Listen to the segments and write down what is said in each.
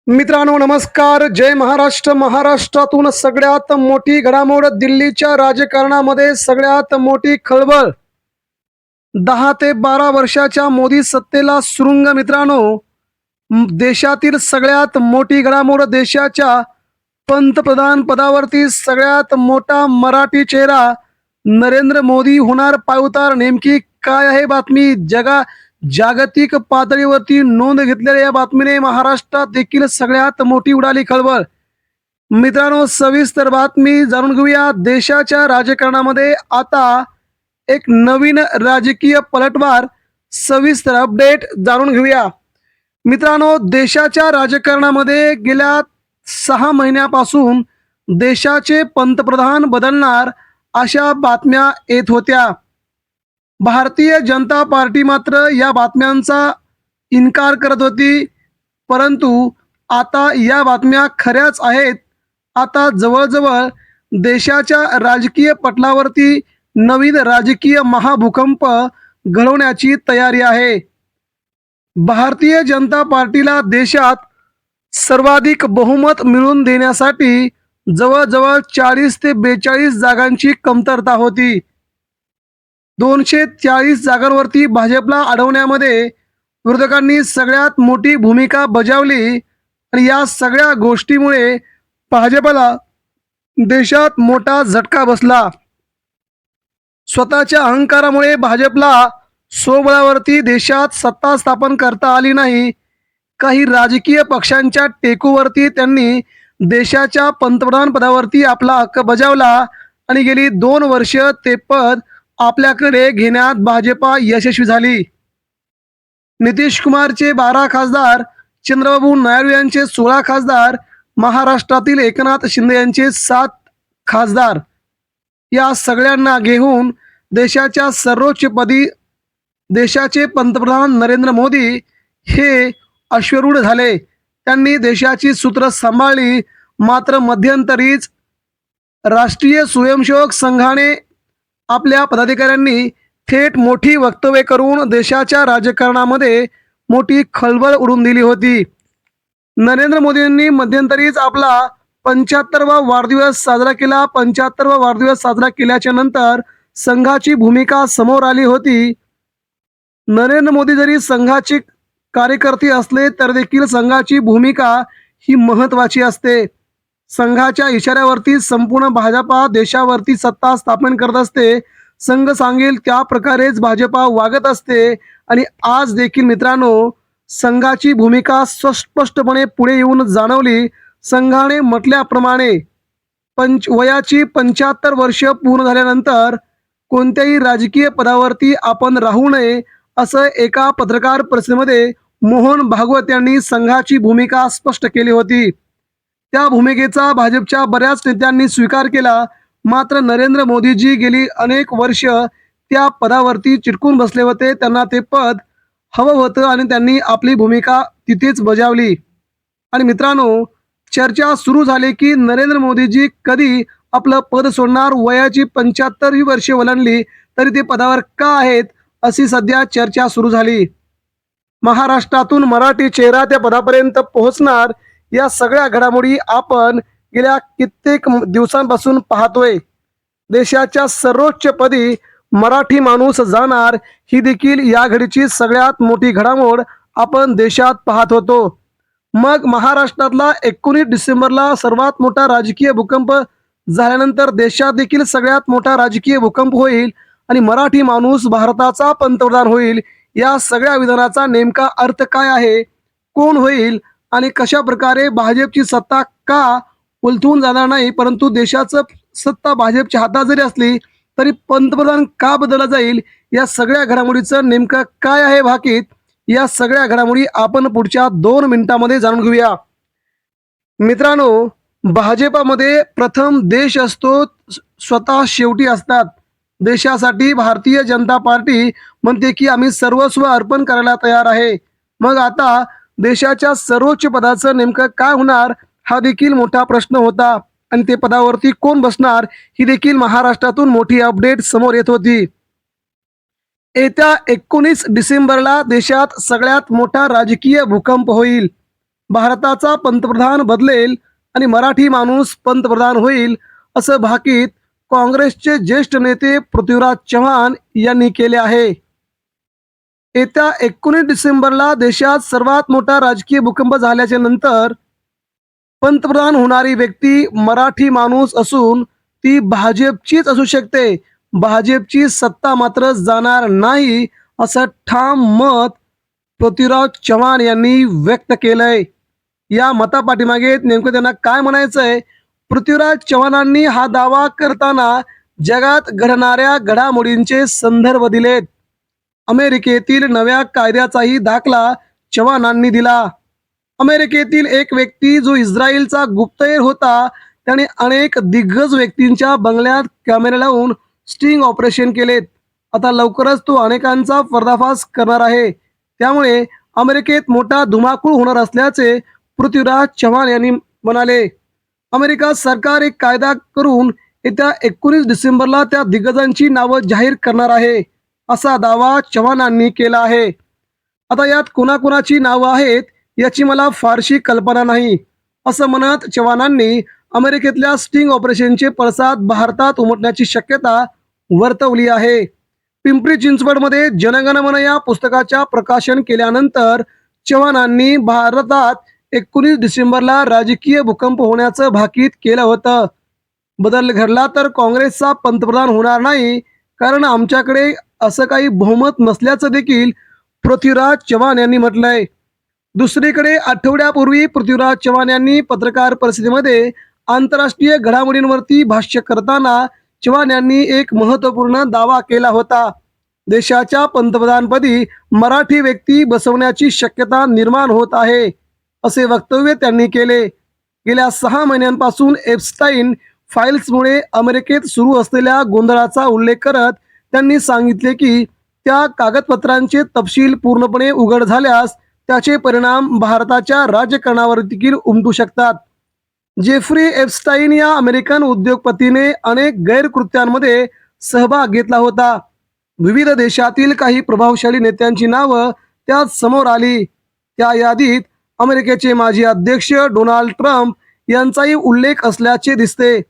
मित्रांनो नमस्कार. जय महाराष्ट्र. महाराष्ट्रातून सगळ्यात मोठी घडामोड, दिल्लीच्या राजकारणामध्ये सगळ्यात मोठी खळबळ. 10 ते 12 वर्षाच्या मोदी सत्तेला सुरुंग. मित्रांनो, देशातील सगळ्यात मोठी घडामोड, देशाच्या पंतप्रधान पदावरती सगळ्यात मोठा मराठी चेहरा नरेंद्र मोदी होणार पायउतार. नेमकी काय आहे बातमी? जागतिक पातळीवरती नोंद घेतलेल्या या बातमीने महाराष्ट्रात देखील सगळ्यात मोठी उडाली खळबळ. मित्रांनो, सविस्तर बातमी जाणून घेऊया. देशाच्या राजकारणामध्ये आता एक नवीन राजकीय पलटवार. सविस्तर अपडेट जाणून घेऊया. मित्रांनो, देशाच्या राजकारणामध्ये गेल्या 6 महिन्यापासून देशाचे पंतप्रधान बदलणार अशा बातम्या येत होत्या. भारतीय जनता पार्टी मात्र या बातम्यांचा इन्कार करत होती, परंतु आता या बातम्या खऱ्याच आहेत. आता जवळजवळ देशाच्या राजकीय पटलावरती नवीन राजकीय महाभूकंप घडवण्याची तयारी आहे. भारतीय जनता पार्टीला देशात सर्वाधिक बहुमत मिळवून देण्यासाठी जवळजवळ 40 ते 42 जागांची कमतरता होती. 240 जागांवरती भाजपला अडवण्यामध्ये विरोधकांनी सगळ्यात मोठी भूमिका बजावली आणि या सगळ्या गोष्टीमुळे भाजपला देशात मोठा झटका बसला. स्वतःच्या अहंकारामुळे भाजपला स्वबळावरती देशात सत्ता स्थापन करता आली नाही. काही राजकीय पक्षांच्या टेकूवरती त्यांनी देशाच्या पंतप्रधान पदावरती आपला हक्क बजावला आणि गेली 2 वर्ष ते पद आपल्याकडे घेण्यात भाजपा यशस्वी झाली. नितीश कुमारचे 12 खासदार, चंद्रबाबू नायडू यांचे 16 खासदार, महाराष्ट्रातील एकनाथ शिंदे यांचे 7 खासदार, या सगळ्यांना घेऊन देशाच्या सर्वोच्च पदी देशाचे पंतप्रधान नरेंद्र मोदी हे अश्वरूढ झाले. त्यांनी देशाची सूत्र सांभाळली. मात्र मध्यंतरीच राष्ट्रीय स्वयंसेवक संघाने आपल्या पदाधिकाऱ्यांनी थेट मोठी वक्तव्ये करून देशाच्या राजकारणामध्ये मोठी खळबळ उडवून दिली होती. नरेंद्र मोदींनी मध्यंतरीच आपला 75वा वाढदिवस साजरा केला. 75वा वाढदिवस साजरा केल्याच्या नंतर संघाची भूमिका समोर आली होती. नरेंद्र मोदी जरी संघाचे कार्यकर्ते असले तर देखील संघाची भूमिका ही महत्त्वाची असते. संघाच्या इशाऱ्यावरती संपूर्ण भाजपा देशावरती सत्ता स्थापन करत असते. संघ सांगेल त्या प्रकारेच भाजपा वागत असते. आणि आज देखील मित्रांनो, संघाची भूमिका स्पष्टपणे पुढे येऊन जाणवली. संघाने म्हटल्याप्रमाणे वयाची 75 वर्ष पूर्ण झाल्यानंतर कोणत्याही राजकीय पदावरती आपण राहू नये, असं एका पत्रकार परिषदेमध्ये मोहन भागवत यांनी संघाची भूमिका स्पष्ट केली होती. त्या भूमिकेचा भाजपच्या बऱ्याच नेत्यांनी स्वीकार केला. मात्र नरेंद्र मोदीजी गेली अनेक वर्ष त्या पदावरती चिटकून बसले होते. त्यांना ते पद हवं होतं आणि त्यांनी आपली भूमिका तिथेच बजावली. आणि मित्रांनो, चर्चा सुरू झाली की नरेंद्र मोदीजी कधी आपलं पद सोडणार. वयाची 75वी वर्षे ओलांडली तरी ते पदावर का आहेत, अशी सध्या चर्चा सुरू झाली. महाराष्ट्रातून मराठी चेहरा त्या पदापर्यंत पोहोचणार, या सगळ्या घडामोडी आपण गेल्या कित्येक दिवसांपासून पाहतोय. देशाच्या सर्वोच्च पदी मराठी माणूस जाणार, ही देखील या घडीची सगळ्यात मोठी घडामोड आपण देशात पाहत होतो. मग महाराष्ट्रातला 19 डिसेंबरला सर्वात मोठा राजकीय भूकंप झाल्यानंतर देशात देखील सगळ्यात मोठा राजकीय भूकंप होईल आणि मराठी माणूस भारताचा पंतप्रधान होईल. या सगळ्या विधानाचा नेमका अर्थ काय आहे, कोण होईल आणि कशा प्रकारे भाजपची सत्ता का उलथून जाणार नाही, परंतु देशाचं सत्ता भाजपच्या हातात जरी असली तरी पंतप्रधान का बदलला जाईल, या सगळ्या घडामोडीचं नेमकं काय आहे भाकीत, या सगळ्या घडामोडी आपण पुढच्या 2 मिनिटांमध्ये जाणून घेऊया. मित्रांनो, भाजपामध्ये प्रथम देश असतो, स्वतः शेवटी असतात. देशासाठी भारतीय जनता पार्टी म्हणते की आम्ही सर्वस्व अर्पण करायला तयार आहे. मग आता देशाच्या सर्वोच्च पदाचं नेमकं काय होणार, हा देखील मोठा प्रश्न होता. आणि ते पदावरती कोण बसणार, ही देखील महाराष्ट्रातून मोठी अपडेट समोर येत होती. येत्या 19 डिसेंबरला देशात सगळ्यात मोठा राजकीय भूकंप होईल. भारताचा पंतप्रधान बदलेल आणि मराठी माणूस पंतप्रधान होईल असं भाकीत काँग्रेसचे ज्येष्ठ नेते पृथ्वीराज चव्हाण यांनी केले आहे. येत्या 19 डिसेंबरला देशात सर्वात मोठा राजकीय भूकंप झाल्याच्या नंतर पंतप्रधान होणारी व्यक्ती मराठी माणूस असून ती भाजपचीच असू शकते. भाजपची सत्ता मात्र जाणार नाही असं ठाम मत पृथ्वीराज चव्हाण यांनी व्यक्त केलंय. या मतापाठीमागे नेमकं त्यांना काय म्हणायचंय? पृथ्वीराज चव्हाणांनी हा दावा करताना जगात घडणाऱ्या घडामोडींचे संदर्भ दिलेत. अमेरिकेतील नव्या कायद्याचाही दाखला चव्हाणांनी दिला. अमेरिकेतील एक व्यक्ती जो इस्रायलचा गुप्तहेर होता त्याने अनेक दिग्गज व्यक्तींच्या बंगल्यात कॅमेरे लावून स्टिंग ऑपरेशन केलेत. आता लवकरच तो अनेकांचा पर्दाफाश करणार आहे. त्यामुळे अमेरिकेत मोठा धुमाकूळ होणार असल्याचे पृथ्वीराज चव्हाण यांनी म्हणाले. अमेरिका सरकार एक कायदा करून येत्या 19 डिसेंबरला त्या दिग्गजांची नावं जाहीर करणार आहे असा दावा चव्हाणांनी केला आहे. आता यात कुणाकुणाची नावं आहेत याची मला फारशी कल्पना नाही असं म्हणत चव्हाणांनी अमेरिकेतल्या स्टिंग ऑपरेशनचे पडसाद भारतात उमटण्याची शक्यता वर्तवली आहे. पिंपरी चिंचवडमध्ये जनगणमन या पुस्तकाच्या प्रकाशन केल्यानंतर चव्हाणांनी भारतात 19 डिसेंबरला राजकीय भूकंप होण्याचं भाकीत केलं होतं. बदल घडला तर काँग्रेसचा पंतप्रधान होणार नाही, कारण आमच्याकडे असं काही बहुमत नसल्याचं देखील पृथ्वीराज चव्हाण यांनी म्हटलंय. दुसरीकडे आठवड्यापूर्वी पृथ्वीराज चव्हाण यांनी पत्रकार परिषदेमध्ये आंतरराष्ट्रीय घडामोडींवरती भाष्य करताना चव्हाण यांनी एक महत्त्वपूर्ण दावा केला होता. देशाच्या पंतप्रधानपदी मराठी व्यक्ती बसवण्याची शक्यता निर्माण होत आहे असे वक्तव्य त्यांनी केले. गेल्या 6 महिन्यांपासून एप्स्टाईन फाईल्समुळे अमेरिकेत सुरू असलेल्या गोंधळाचा उल्लेख करत त्यांनी सांगितले की त्या कागदपत्रांचे तपशील पूर्णपणे उघड झाल्यास त्याचे परिणाम भारताच्या राजकारणावर देखील उमटू शकतात. जेफ्री एप्स्टाईन या अमेरिकन उद्योगपतीने अनेक गैरकृत्यांमध्ये सहभाग घेतला होता. विविध देशातील काही प्रभावशाली नेत्यांची नावं त्यात समोर आली. त्या यादीत अमेरिकेचे माजी अध्यक्ष डोनाल्ड ट्रम्प यांचाही उल्लेख असल्याचे दिसते.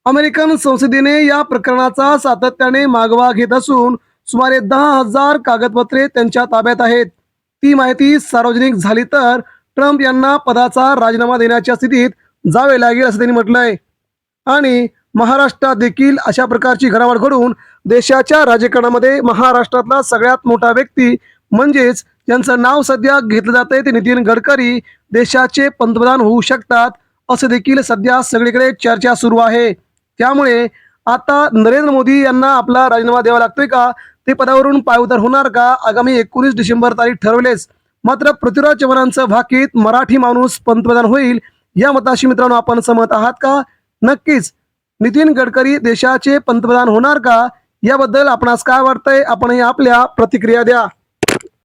अमेरिकन संसदेने या प्रकरणाचा सातत्याने मागोवा घेत असून सुमारे 10,000 कागदपत्रे त्यांच्या ताब्यात आहेत. ती माहिती सार्वजनिक झाली तर ट्रम्प यांना पदाचा राजीनामा देण्याच्या स्थितीत जावे लागेल असं त्यांनी म्हटलंय. आणि महाराष्ट्रात देखील अशा प्रकारची घडामोड घडून देशाच्या राजकारणामध्ये महाराष्ट्रातला सगळ्यात मोठा व्यक्ती म्हणजेच ज्यांचं नाव सध्या घेतलं जात आहे ते नितीन गडकरी देशाचे पंतप्रधान होऊ शकतात असं देखील सध्या सगळीकडे चर्चा सुरू आहे. त्यामुळे आता नरेंद्र मोदी यांना आपला राजीनामा द्यावा लागतोय का, ते पदावरून पायउतार होणार का, आगामी 19 डिसेंबर तारीख ठरवलेच. मात्र पृथ्वीराज चव्हाणांचं भाकीत मराठी माणूस पंतप्रधान होईल या मताशी मित्रांनो आपण सहमत आहात का? नक्कीच नितीन गडकरी देशाचे पंतप्रधान होणार का याबद्दल आपणास काय वाटतंय, आपणही आपल्या प्रतिक्रिया द्या.